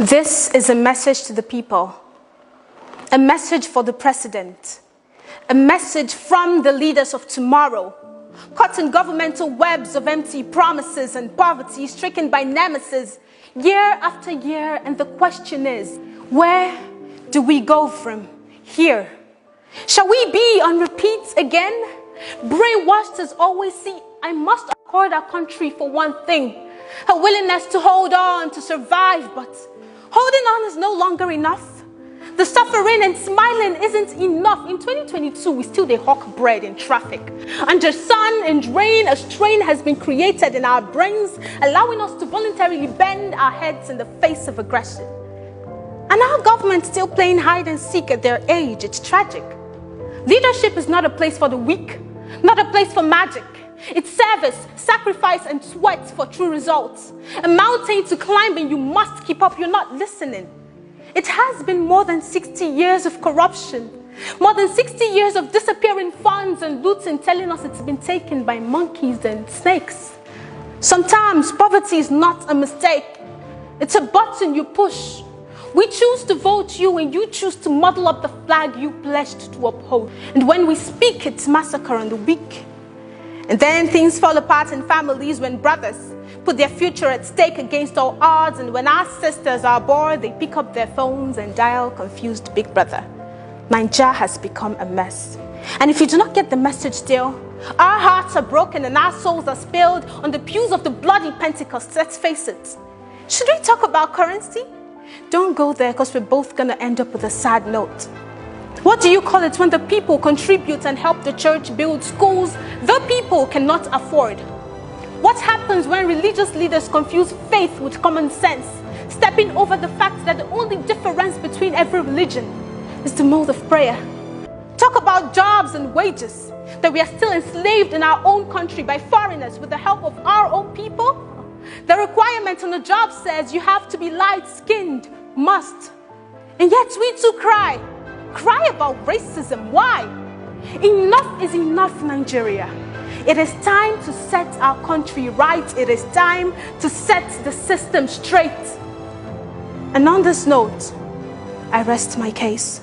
This is a message to the people, a message for the president, a message from the leaders of tomorrow, caught in governmental webs of empty promises and poverty, stricken by nemesis year after year. And the question is, where do we go from here? Shall we be on repeat again? Brainwashed as always. See, I must accord our country for one thing, a willingness to hold on, to survive, but holding on is no longer enough. The suffering and smiling isn't enough. In 2022, we still hawk bread in traffic. Under sun and rain, a strain has been created in our brains, allowing us to voluntarily bend our heads in the face of aggression. And our government still playing hide and seek at their age. It's tragic. Leadership is not a place for the weak, not a place for magic. It's service, sacrifice, and sweat for true results. A mountain to climb and you must keep up. You're not listening. It has been more than 60 years of corruption, more than 60 years of disappearing funds and looting, telling us it's been taken by monkeys and snakes. Sometimes poverty is not a mistake. It's a button you push. We choose to vote you and you choose to muddle up the flag you pledged to uphold. And when we speak, it's massacre on the weak. And then things fall apart in families when brothers put their future at stake against all odds. And when our sisters are bored, they pick up their phones and dial confused Big Brother. Naija has become a mess. And if you do not get the message still, our hearts are broken and our souls are spilled on the pews of the bloody Pentecost. Let's face it. Should we talk about currency? Don't go there, because we're both going to end up with a sad note. What do you call it when the people contribute and help the church build schools the people cannot afford? What happens when religious leaders confuse faith with common sense, stepping over the fact that the only difference between every religion is the mode of prayer? Talk about jobs and wages, that we are still enslaved in our own country by foreigners with the help of our own people. The requirement on the job says you have to be light-skinned, must. And yet we too cry about racism. Why? Enough is enough, Nigeria. It is time to set our country right. It is time to set the system straight. And on this note, I rest my case.